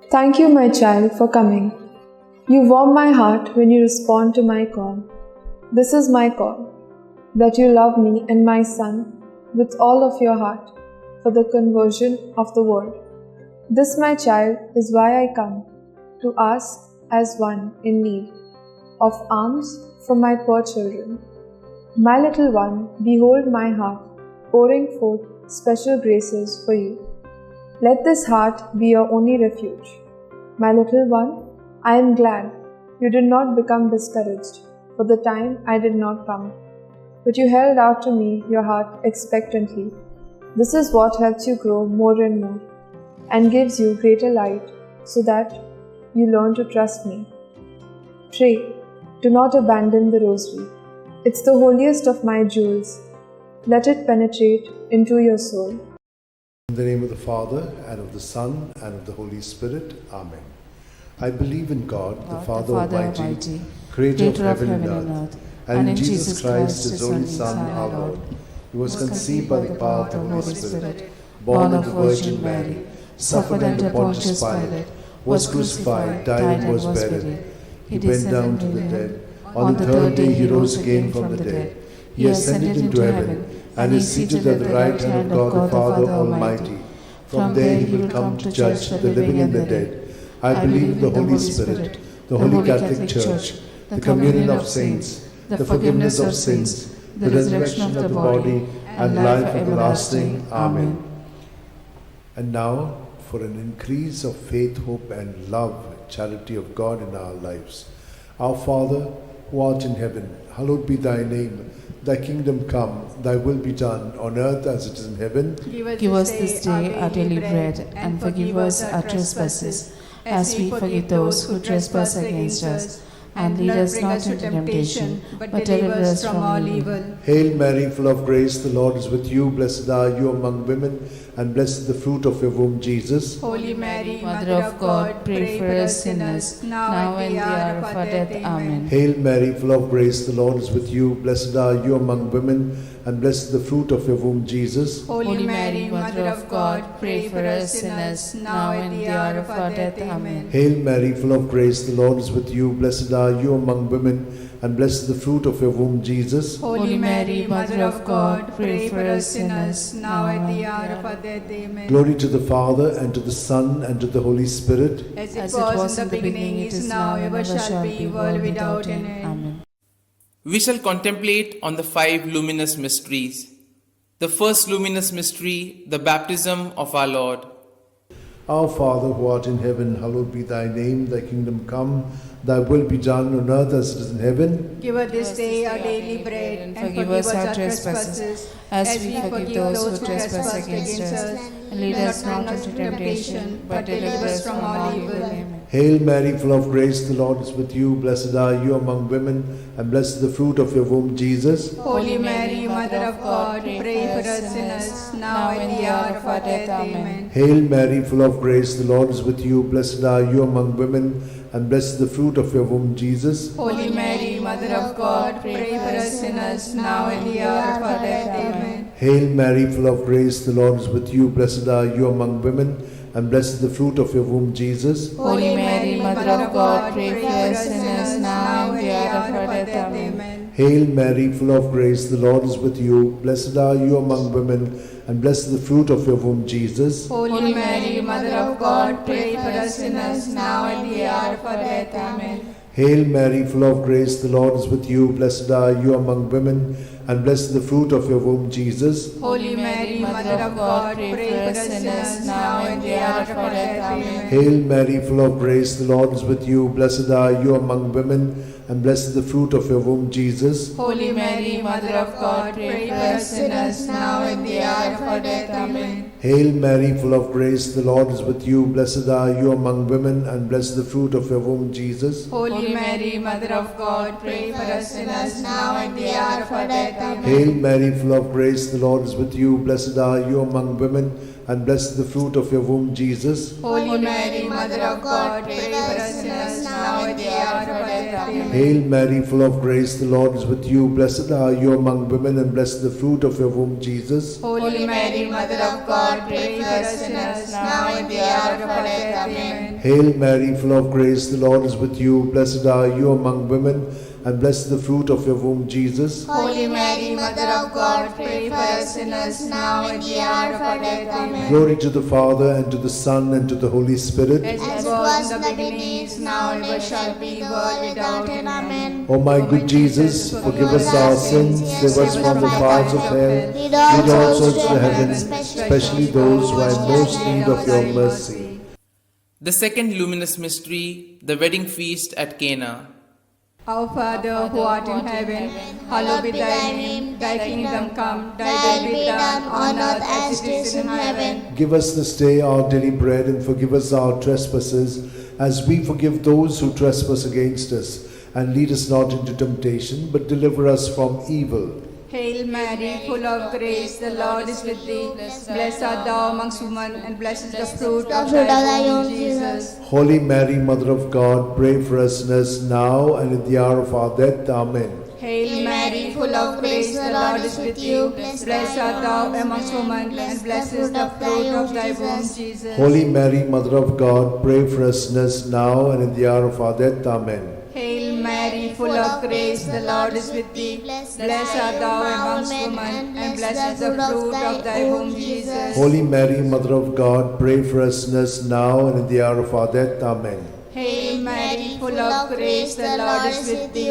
Thank you, my child, for coming. You warm my heart when you respond to my call. This is my call, that you love me and my son with all of your heart for the conversion of the world. This, my child, is why I come, to ask as one in need of alms for my poor children. My little one, behold my heart, pouring forth special graces for you. Let this heart be your only refuge. My little one, I am glad you did not become discouraged, for the time I did not come, but you held out to me your heart expectantly. This is what helps you grow more and more, and gives you greater light, so that you learn to trust me. Pray, do not abandon the rosary. It's the holiest of my jewels. Let it penetrate into your soul. In the name of the Father, and of the Son, and of the Holy Spirit. Amen. I believe in God, the Father Almighty, creator of heaven and earth, and in Jesus Christ, his only Son, our Lord, who was conceived by the power of the Holy Spirit, born of the Virgin Mary, suffered under Pontius Pilate, was crucified, died, and was buried. He went down to the dead. On the third day he rose again from the dead. He ascended into heaven, and is seated at the right hand of God the Father Almighty. From there he will come to judge the living and the dead. I believe in the Holy Spirit, the Holy Catholic Church, the communion of saints, the forgiveness of sins, the resurrection of the body, and life everlasting. Amen. And now, for an increase of faith, hope, and love, charity of God in our lives. Our Father, who art in heaven, hallowed be thy name. Thy kingdom come, thy will be done, on earth as it is in heaven. Give us this day our daily bread, and forgive us our trespasses, as we forgive those who trespass against us. And lead us not into temptation, but deliver us from all evil. Hail Mary, full of grace, the Lord is with you. Blessed are you among women, and blessed is the fruit of your womb, Jesus. Holy Mary, Mother of God, pray for us sinners, now and the hour of our death. Amen. Hail Mary, full of grace, the Lord is with you. Blessed are you among women, and blessed is the fruit of your womb, Jesus. Holy Mary, Mother of God, pray for us sinners, now and the hour of our death. Amen. Hail Mary, full of grace, the Lord is with you. Blessed are you among women, and blessed is the fruit of your womb, Jesus. Holy Mary, Mother of God, pray for us sinners, now and the hour of our death. Amen. Glory to the Father, and to the Son, and to the Holy Spirit. As it was in the beginning, it is now, ever shall be, world without end. Amen. We shall contemplate on the 5 luminous mysteries. The first luminous mystery, the baptism of our Lord. Our Father, who art in heaven, hallowed be thy name. Thy kingdom come, thy will be done on earth as it is in heaven. Give us this day our daily bread, and forgive us our trespasses, as we forgive those who trespass against us. And lead us not into temptation, but deliver us from all evil. Amen. Hail Mary, full of grace, the Lord is with you. Blessed are you among women, and blessed is the fruit of your womb, Jesus. Holy Mary, Mother of God, pray for us sinners, now and the hour of our death. Amen. Hail Mary, full of grace, the Lord is with you. Blessed are you among women, and blessed is the fruit of your womb, Jesus. Holy Mary, Mother of God, pray for us sinners, now and the hour of our death. Amen. Hail Mary, full of grace, the Lord is with you. Blessed are you among women, and blessed is the fruit of your womb, Jesus. Holy Mary, Mother of God, pray for us sinners, now and the hour of our death. Amen. Hail Mary, full of grace, the Lord is with you. Blessed are you among women, and blessed is the fruit of your womb, Jesus. Holy Mary, Mother of God, pray for us sinners, now and the hour of our death. Amen. Hail Mary, full of grace, the Lord is with you. Blessed are you among women, and blessed is the fruit of your womb, Jesus. Holy Mary, Mother of God, pray for us sinners, now and the hour of our death. Amen. Hail Mary, full of grace, the Lord is with you. Blessed are you among women, and blessed is the fruit of your womb, Jesus. Holy Mary, Mother of God, pray for us sinners, now and the hour of our death. Amen. Hail Mary, full of grace, the Lord is with you. Blessed are you among women, and blessed is the fruit of your womb, Jesus. Holy Mary, Mother of God, pray for us sinners, now and the hour of our death. Amen. Hail Mary, full of grace, the Lord is with you. Blessed are you among women, and blessed the fruit of your womb, Jesus. Holy Mary, Mother of God, pray for us sinners now at the hour of our death. Amen. Hail Mary, full of grace, the Lord is with you. Blessed are you among women, and blessed the fruit of your womb, Jesus. Holy Mary, Mother of God, pray for us sinners now at the hour of our death. Amen. Hail Mary, full of grace, the Lord is with you. Blessed are you among women, and blessed the fruit of your womb, Jesus. Holy Mary, Mother of God, pray for us sinners now at the hour of our death. Amen. Glory to the Father, and to the Son, and to the Holy Spirit. As it was in the beginning, is now, and ever shall be, world without end. Amen. O my good Jesus, forgive us our sins, save us from the fires of hell, lead all souls to heaven, especially those who are in most need of your mercy. The second luminous mystery, the wedding feast at Cana. Our Father, who art in heaven, hallowed be thy name. Thy kingdom come, thy will be done on earth as it is in heaven. Give us this day our daily bread, and forgive us our trespasses, as we forgive those who trespass against us. And lead us not into temptation, but deliver us from evil. Hail Mary, full of grace, the Lord is with thee. Blessed art thou amongst women, and blessed is the fruit of thy womb, Jesus. Holy Mary, Mother of God, pray for us sinners now and at the hour of our death. Amen. Hail Mary, full of grace, the Lord is with you. Blessed art thou amongst women, and blessed is the fruit of thy womb, Jesus. Holy Mary, Mother of God, pray for us sinners now and at the hour of our death. Amen. Hail Mary, full of grace, the Lord is with thee. Blessed art thou amongst women, and blessed is the fruit of thy womb, Jesus. Holy Mary, Mother of God, pray for us sinners now and at the hour of our death. Amen. Hail Mary, full of grace, the Lord is with thee.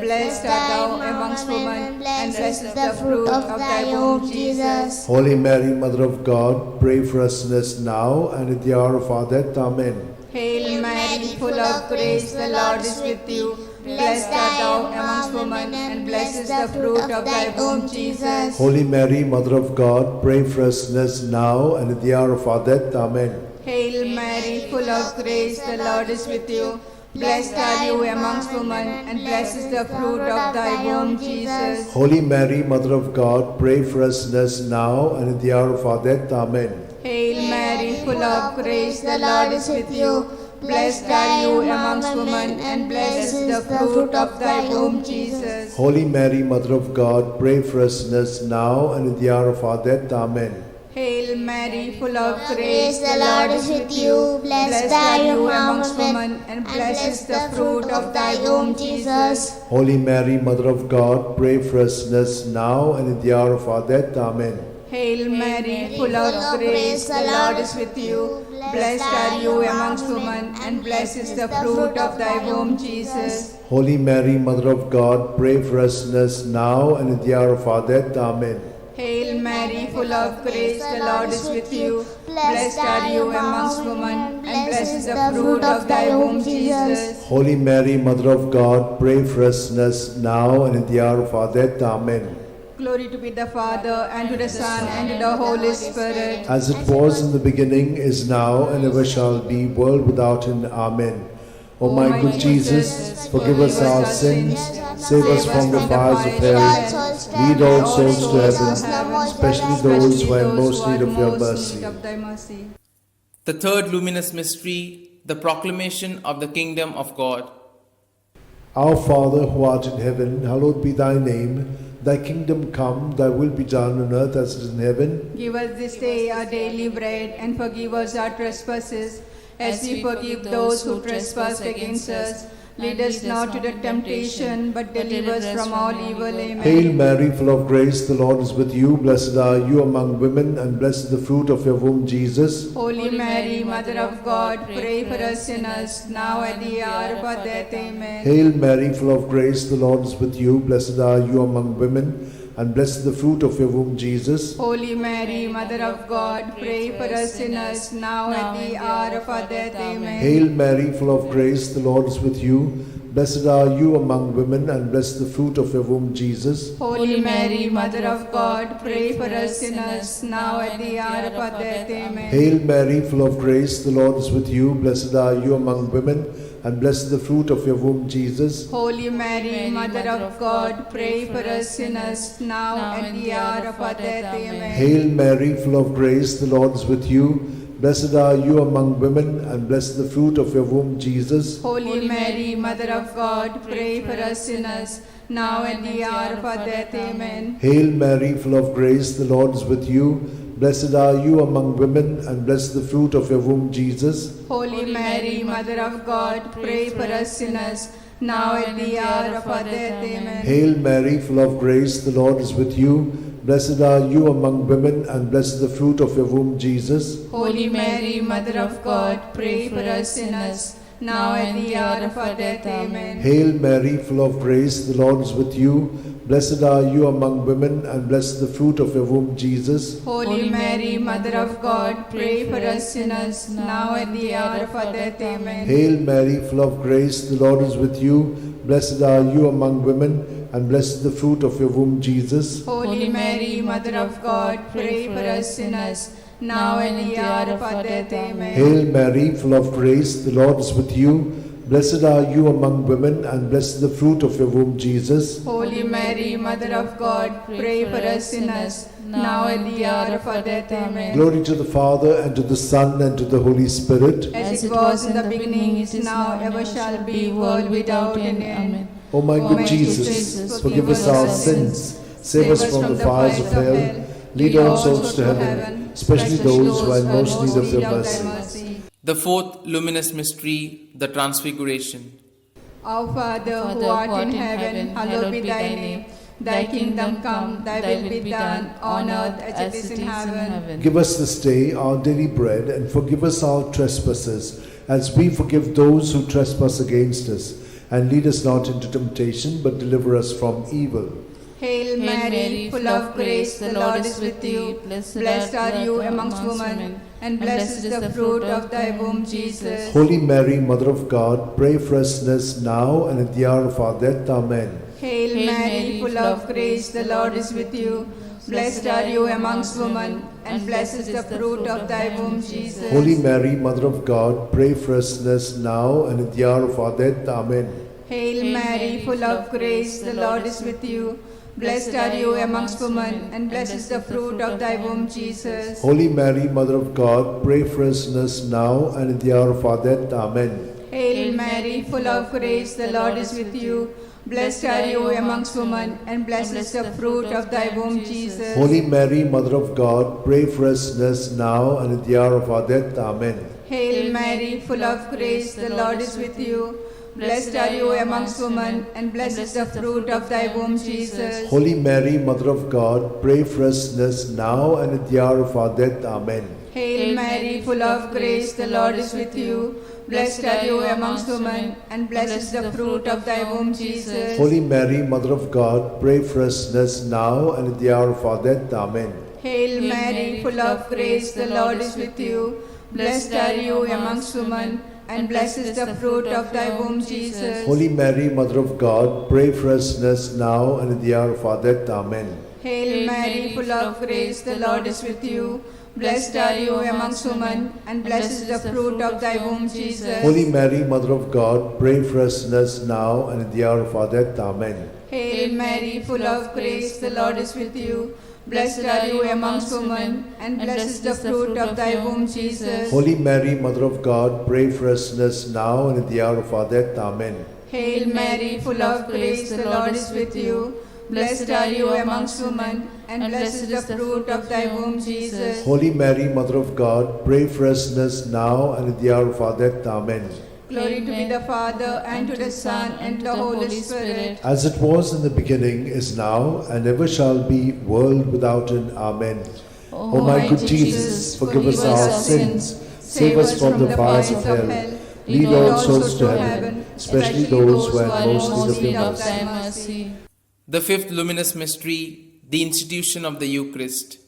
Blessed art thou amongst women, and blessed is the fruit of thy womb, Jesus. Holy Mary, Mother of God, pray for us sinners now and at the hour of our death. Amen. Hail Mary, full of grace, the Lord is with you. Blessed art thou amongst women, and blessed is the fruit of thy womb, Jesus. Holy Mary, Mother of God, pray for us sinners now and at the hour of our death. Amen. Hail Mary, full of grace, the Lord is with you. Blessed are you amongst women, and blessed is the fruit of thy womb, Jesus. Holy Mary, Mother of God, pray for us sinners now and at the hour of our death. Amen. Hail Mary, full of grace, the Lord is with you. Blessed are you amongst women, and blessed is the fruit of thy womb, Jesus. Holy Mary, Mother of God, pray for us sinners now and at the hour of our death. Amen. Hail Mary, full of grace, the Lord is with you. Blessed are you amongst women, and blessed is the fruit of thy womb, Jesus. Holy Mary, Mother of God, pray for us sinners now and at the hour of our death. Amen. Hail Mary, full of grace, the Lord is with you. Blessed are you amongst women, and blessed is the fruit of thy womb, Jesus. Holy Mary, Mother of God, pray for us sinners now and at the hour of our death. Amen. Hail Mary, full of grace, the Lord is with you. Blessed are you amongst women, and blessed is the fruit of thy womb, Jesus. Holy Mary, Mother of God, pray for us sinners now and at the hour of our death. Amen. Glory to be the Father, and to the Son, and to the Holy Spirit. As it was in the beginning, is now, and ever shall be, world without end. Amen. O my good Jesus, forgive us our sins, save us from the fires of hell, lead all souls to heaven, especially those who are in most need of your mercy. The third luminous mystery, the proclamation of the kingdom of God. Our Father, who art in heaven, hallowed be thy name. Thy kingdom come, thy will be done on earth as it is in heaven. Give us this day our daily bread, and forgive us our trespasses, as we forgive those who trespass against us. Lead us not into temptation, but deliver us from all evil. Amen. Hail Mary, full of grace, the Lord is with you. Blessed are you among women, and blessed is the fruit of your womb, Jesus. Holy Mary, Mother of God, pray for us sinners, now at the hour of our death. Amen. Hail Mary, full of grace, the Lord is with you. Blessed are you among women, and blessed is the fruit of your womb, Jesus. Holy Mary, Mother of God, pray for us sinners, now at the hour of our death. Amen. Hail Mary, full of grace, the Lord is with you. Blessed are you among women, and blessed the fruit of your womb, Jesus. Holy Mary, Mother of God, pray for us sinners, now at the hour of our death. Amen. Hail Mary, full of grace, the Lord is with you. Blessed are you among women, and blessed is the fruit of your womb, Jesus. Holy Mary, Mother of God, pray for us sinners, now and the hour of our death. Amen. Hail Mary, full of grace, the Lord is with you. Blessed are you among women, and blessed is the fruit of your womb, Jesus. Holy Mary, Mother of God, pray for us sinners, now and the hour of our death. Amen. Hail Mary, full of grace, the Lord is with you. Blessed are you among women, and blessed is the fruit of your womb, Jesus. Holy Mary, Mother of God, pray for us sinners, now and the hour of our death. Amen. Hail Mary, full of grace, the Lord is with you. Blessed are you among women, and blessed is the fruit of your womb, Jesus. Holy Mary, Mother of God, pray for us sinners, now and the hour of our death. Amen. Hail Mary, full of grace, the Lord is with you. Blessed are you among women, and blessed is the fruit of your womb, Jesus. Holy Mary, Mother of God, pray for us sinners, now and the hour of our death. Amen. Hail Mary, full of grace, the Lord is with you. Blessed are you among women, and blessed is the fruit of your womb, Jesus. Holy Mary, Mother of God, pray for us sinners, now and the hour of our death. Amen. Hail Mary, full of grace, the Lord is with you. Blessed are you among women, and blessed is the fruit of your womb, Jesus. Holy Mary, Mother of God, pray for us sinners, now and the hour of our death. Amen. Glory to the Father, and to the Son, and to the Holy Spirit. As it was in the beginning, is now, ever shall be, world without end. Amen. O my good Jesus, forgive us our sins, save us from the fires of hell, lead all souls to heaven, especially those who are in most need of your mercy. The fourth luminous mystery, the Transfiguration. Our Father, who art in heaven, hallowed be thy name. Thy kingdom come, thy will be done, on earth as it is in heaven. Give us this day our daily bread, and forgive us our trespasses, as we forgive those who trespass against us. And lead us not into temptation, but deliver us from evil. Hail Mary, full of grace, the Lord is with you. Blessed are you amongst women, and blessed is the fruit of thy womb, Jesus. Holy Mary, Mother of God, pray for us sinners now and at the hour of our death. Amen. Hail Mary, full of grace, the Lord is with you. Blessed are you amongst women, and blessed is the fruit of thy womb, Jesus. Holy Mary, Mother of God, pray for us sinners now and at the hour of our death. Amen. Hail Mary, full of grace, the Lord is with you. Blessed are you amongst women, and blessed is the fruit of thy womb, Jesus. Holy Mary, Mother of God, pray for us sinners now and at the hour of our death. Amen. Hail Mary, full of grace, the Lord is with you. Blessed are you amongst women, and blessed is the fruit of thy womb, Jesus. Holy Mary, Mother of God, pray for us sinners now and at the hour of our death. Amen. Hail Mary, full of grace, the Lord is with you. Blessed are you amongst women, and blessed is the fruit of thy womb, Jesus. Holy Mary, Mother of God, pray for us sinners now and at the hour of our death. Amen. Hail Mary, full of grace, the Lord is with you. Blessed are you amongst women, and blessed is the fruit of thy womb, Jesus. Holy Mary, Mother of God, pray for us sinners now and at the hour of our death. Amen. Hail Mary, full of grace, the Lord is with you. Blessed are you amongst women, and blessed is the fruit of thy womb, Jesus. Holy Mary, Mother of God, pray for us sinners now and at the hour of our death. Amen. Hail Mary, full of grace, the Lord is with you. Blessed are you amongst women, and blessed is the fruit of thy womb, Jesus. Holy Mary, Mother of God, pray for us sinners now and at the hour of our death. Amen. Hail Mary, full of grace, the Lord is with you. Blessed are you amongst women, and blessed is the fruit of thy womb, Jesus. Holy Mary, Mother of God, pray for us sinners now and at the hour of our death. Amen. Hail Mary, full of grace, the Lord is with you. Blessed are you amongst women, and blessed is the fruit of thy womb, Jesus. Holy Mary, Mother of God, pray for us sinners now and at the hour of our death. Amen. Glory to be the Father, and to the Son, and to the Holy Spirit. As it was in the beginning, is now, and ever shall be, world without end. Amen. O my good Jesus, forgive us our sins, save us from the fires of hell, lead all souls to heaven, especially those who are in most need of thy mercy. The fifth luminous mystery, the institution of the Eucharist.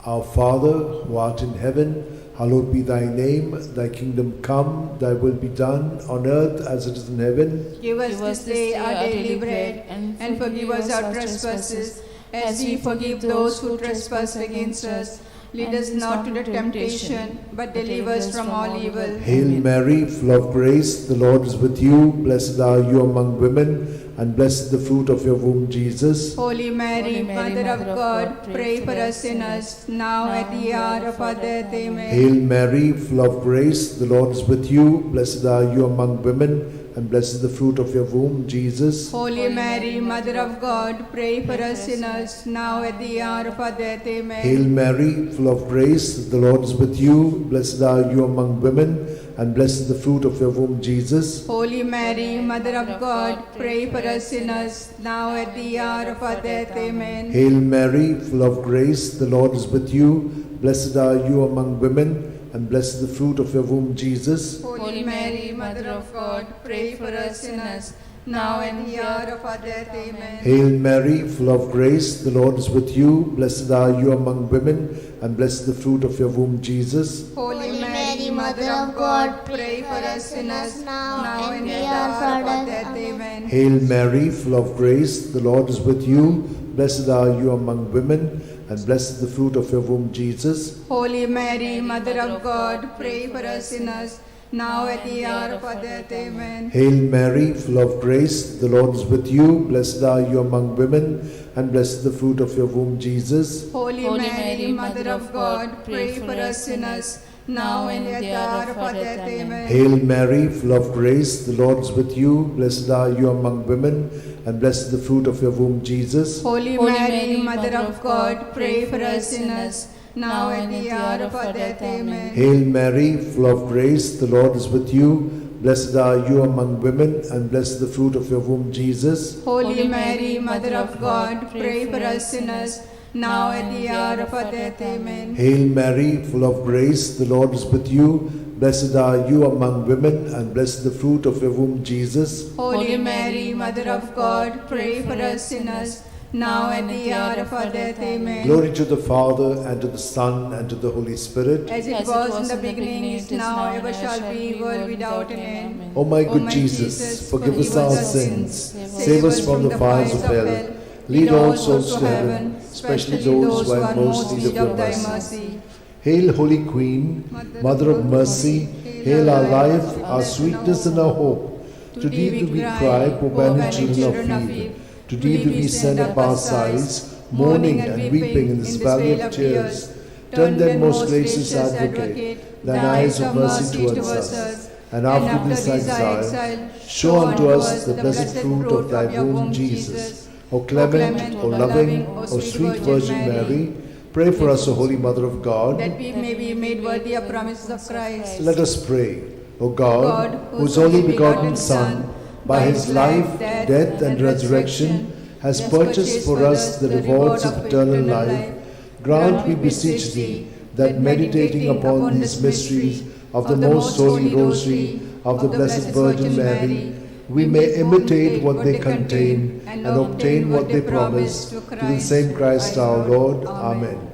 Our Father, who art in heaven, hallowed be thy name. Thy kingdom come, thy will be done on earth as it is in heaven. Give us this day our daily bread, and forgive us our trespasses, as we forgive those who trespass against us. Lead us not into temptation, but deliver us from all evil. Hail Mary, full of grace, the Lord is with you. Blessed are you among women, and blessed the fruit of your womb, Jesus. Holy Mary, Mother of God, pray for us sinners, now at the hour of our death. Amen. Hail Mary, full of grace, the Lord is with you. Blessed are you among women, and blessed is the fruit of your womb, Jesus. Holy Mary, Mother of God, pray for us sinners, now at the hour of our death. Amen. Hail Mary, full of grace, the Lord is with you. Blessed are you among women, and blessed is the fruit of your womb, Jesus. Holy Mary, Mother of God, pray for us sinners, now at the hour of our death. Amen. Hail Mary, full of grace, the Lord is with you. Blessed are you among women, and blessed is the fruit of your womb, Jesus. Holy Mary, Mother of God, pray for us sinners, now and the hour of our death. Amen. Hail Mary, full of grace, the Lord is with you. Blessed are you among women, and blessed is the fruit of your womb, Jesus. Holy Mary, Mother of God, pray for us sinners, now and at the hour of our death. Amen. Hail Mary, full of grace, the Lord is with you. Blessed are you among women, and blessed is the fruit of your womb, Jesus. Holy Mary, Mother of God, pray for us sinners, now at the hour of our death. Amen. Hail Mary, full of grace, the Lord is with you. Blessed are you among women, and blessed is the fruit of your womb, Jesus. Holy Mary, Mother of God, pray for us sinners, now and at the hour of our death. Amen. Hail Mary, full of grace, the Lord is with you. Blessed are you among women, and blessed is the fruit of your womb, Jesus. Holy Mary, Mother of God, pray for us sinners, now at the hour of our death. Amen. Hail Mary, full of grace, the Lord is with you. Blessed are you among women, and blessed is the fruit of your womb, Jesus. Holy Mary, Mother of God, pray for us sinners, now at the hour of our death. Amen. Hail Mary, full of grace, the Lord is with you. Blessed are you among women, and blessed is the fruit of your womb, Jesus. Holy Mary, Mother of God, pray for us sinners, now at the hour of our death. Amen. Glory to the Father, and to the Son, and to the Holy Spirit. As it was in the beginning, is now, ever shall be, world without an end. O my good Jesus, forgive us our sins, save us from the fires of hell, lead all souls to heaven, especially those who are in most need of your mercy. Hail, Holy Queen, Mother of Mercy, hail our life, our sweetness, and our hope. To thee do we cry, poor banished children of Eve. To thee do we send up our sighs, mourning and weeping in this valley of tears. Turn then, most gracious Advocate, thine eyes of mercy towards us, and after this exile, show unto us the blessed fruit of thy womb, Jesus. O clement, O loving, O sweet Virgin Mary, pray for us, O Holy Mother of God, that we may be made worthy of promises of Christ. Let us pray. O God, whose only begotten Son, by his life, death, and resurrection, has purchased for us the rewards of eternal life, grant, we beseech thee, that meditating upon these mysteries of the most holy rosary of the Blessed Virgin Mary, we may imitate what they contain and obtain what they promise, through the same Christ our Lord. Amen.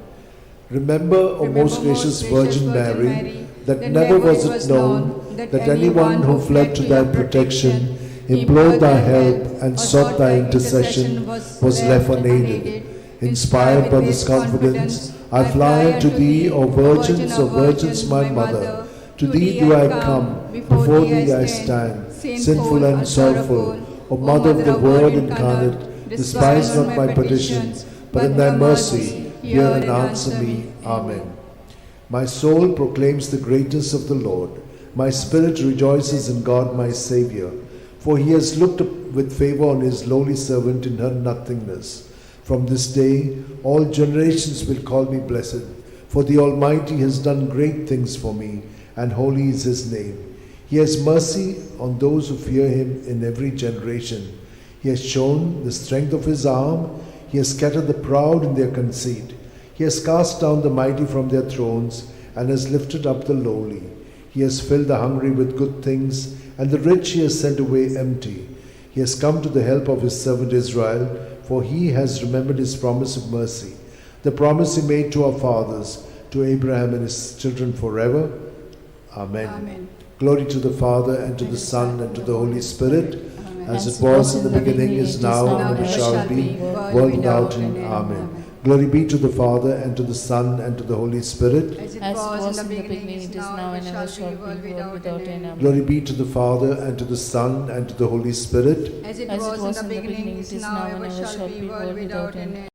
Remember, O most gracious Virgin Mary, that never was it known that anyone who fled to thy protection, implored thy help, and sought thy intercession was left unaided. Inspired by this confidence, I fly unto thee, O Virgins, O Virgins, my Mother. To thee do I come, before thee I stand, sinful and sorrowful. O Mother of the Word incarnate, despise not my petitions, but in thy mercy hear and answer me. Amen. My soul proclaims the greatness of the Lord. My spirit rejoices in God my Saviour, for he has looked up with favour on his lowly servant in her nothingness. From this day all generations will call me blessed, for the Almighty has done great things for me, and holy is his name. He has mercy on those who fear him in every generation. He has shown the strength of his arm. He has scattered the proud in their conceit. He has cast down the mighty from their thrones, and has lifted up the lowly. He has filled the hungry with good things, and the rich he has sent away empty. He has come to the help of his servant Israel, for he has remembered his promise of mercy, the promise he made to our fathers, to Abraham and his children forever. Amen. Amen. Glory to the Father, and to the Son, and to the Holy Spirit, as it was in the beginning, is now, and ever shall be, world without end. Amen. Glory be to the Father, and to the Son, and to the Holy Spirit. As As it was in the beginning, it is now, and ever shall be, world without end. Amen. Glory be to the Father, and to the Son, and to the Holy Spirit. As it As it was in the beginning, it is now, and ever shall be, world without end.